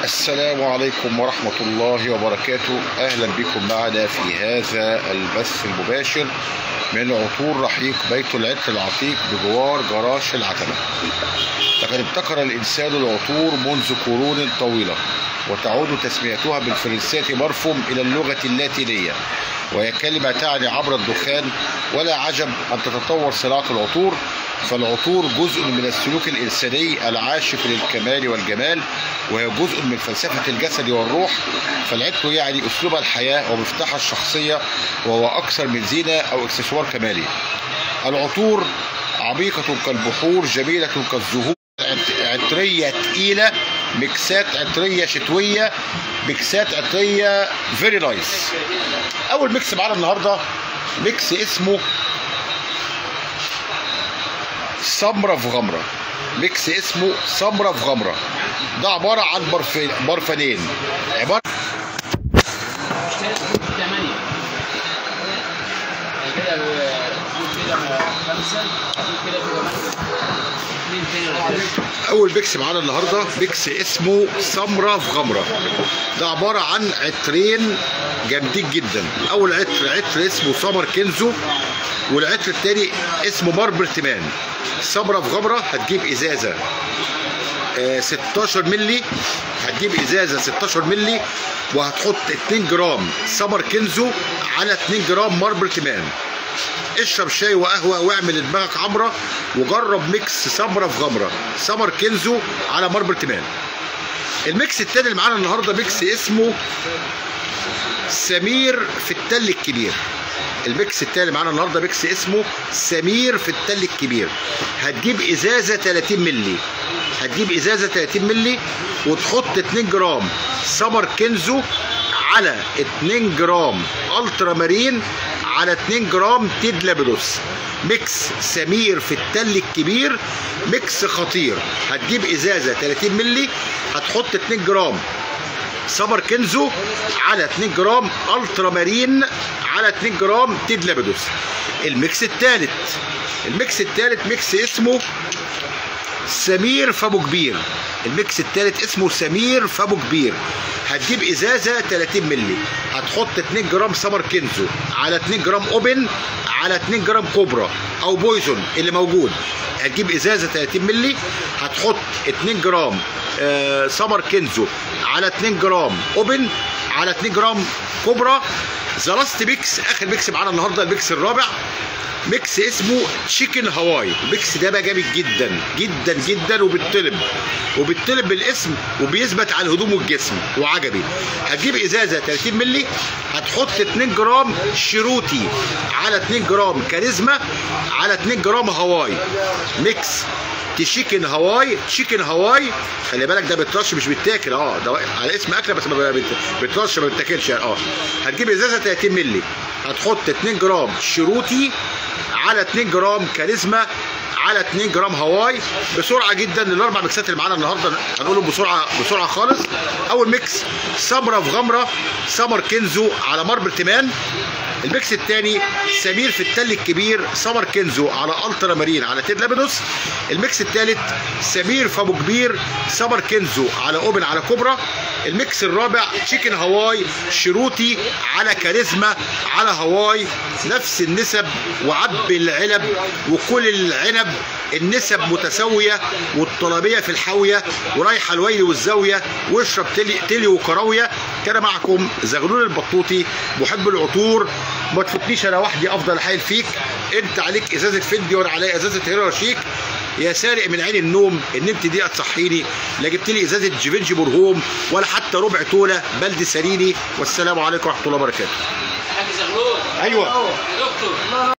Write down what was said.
السلام عليكم ورحمة الله وبركاته. أهلا بكم معنا في هذا البث المباشر من عطور رحيق بيت العطر العتيق بجوار جراش العتبة. لقد ابتكر الإنسان العطور منذ قرون طويلة، وتعود تسميتها بالفرنسية برفوم إلى اللغة اللاتينية، وهي كلمة تعني عبر الدخان. ولا عجب أن تتطور صناعة العطور، فالعطور جزء من السلوك الإنساني العاشق للكمال والجمال، وهي جزء من فلسفة الجسد والروح. فالعطر يعني أسلوب الحياة ومفتاح الشخصية، وهو أكثر من زينة أو إكسسوار كمالي. العطور عميقة كالبحور، جميلة كالزهور، عطرية تقيلة، ميكسات عطرية شتوية، ميكسات عطرية فيري نايس. أول ميكس معانا النهاردة ميكس اسمه سمرة في غمرة. ميكس اسمه سمرة في غمرة، ده عبارة عن برفانين، عبارة أول ميكس معانا النهارده ميكس اسمه سمرة في غمرة، ده عبارة عن عطرين جامدين جدا. أول عطر اسمه سمر كنزو، والعطر التاني اسمه ماربل تمان. سمرة في غمرة هتجيب إزازة 16 مللي، هتجيب إزازة 16 مللي، وهتحط 2 جرام سمر كنزو على 2 جرام ماربل تمان. اشرب شاي وقهوه واعمل دماغك عمره، وجرب ميكس سمرة في غمرة، سمر كنزو على ماربل تمان. الميكس التاني اللي معانا النهارده ميكس اسمه سمير في التل الكبير. الميكس التاني اللي معانا النهارده ميكس اسمه سمير في التل الكبير. هتجيب ازازه 30 مللي، هتجيب ازازه 30 مللي وتحط 2 جرام سمر كنزو على 2 جرام الترا مارين على 2 جرام تيد لابدوس. ميكس سمير في التل الكبير، ميكس خطير. هتجيب ازازه 30 مللي، هتحط 2 جرام سمر كنزو على 2 جرام الترا مارين على 2 جرام تيد لابدوس. الميكس الثالث ميكس اسمه سمير في ابو كبير. الميكس الثالث اسمه سمير في ابو كبير. هتجيب ازازه 30 مللي، هتحط 2 جرام سمر كنزو على 2 جرام اوبن على 2 جرام كوبرا او بويزون اللي موجود. هتجيب ازازه 30 مللي، هتحط 2 جرام سمر كنزو على 2 جرام اوبن على 2 جرام كوبرا. زلاست ميكس، اخر ميكس معانا النهارده الميكس الرابع، ميكس اسمه تشيكن هواي. الميكس ده بقى جامد جدا جدا جدا، وبيطلب بالاسم وبيثبت على الهدوم والجسم، وعجبي. هتجيب ازازه 30 مللي، هتحط 2 جرام شيروتي على 2 جرام كاريزما على 2 جرام هواي. ميكس تشيكن هواي. خلي بالك ده بيترش مش بيتاكل، ده على اسم اكله بس ما بيترش ما بيتاكلش يعني. هتجيب ازازه 30 مللي، هتحط 2 جرام شيروتي على 2 جرام كاريزما على 2 جرام هواي. بسرعه جدا الاربع ميكسات اللي معانا النهارده هنقولهم بسرعه خالص. اول ميكس سمرة في غمرة، سمر كنزو على ماربل تمان. الميكس الثاني سمير في التل الكبير، سمر كنزو على الترا مارين على تيد لابدوس. الميكس الثالث سمير في ابو كبير، سمر كنزو على اوبن على كوبرا. الميكس الرابع تشيكن هواي، شيروتي على كاريزما على هواي. نفس النسب وعبي العلب وكل العنب، النسب متساويه والطلبيه في الحاويه ورايحه الويل والزاويه، واشرب تلي وكراويه. كان معكم زغلول البطوطي محب العطور. ما تفوتنيش انا وحدي، افضل حايل فيك. انت عليك ازازه فندي وانا عليا ازازه هيرو رشيك. يا سارق من عين النوم ان انت دي تصحيني، لا جبت لي ازازه جيفنجي برهوم ولا حتى ربع توله بلدي سريني. والسلام عليكم ورحمه الله وبركاته. حاج زغلول. ايوه يا دكتور.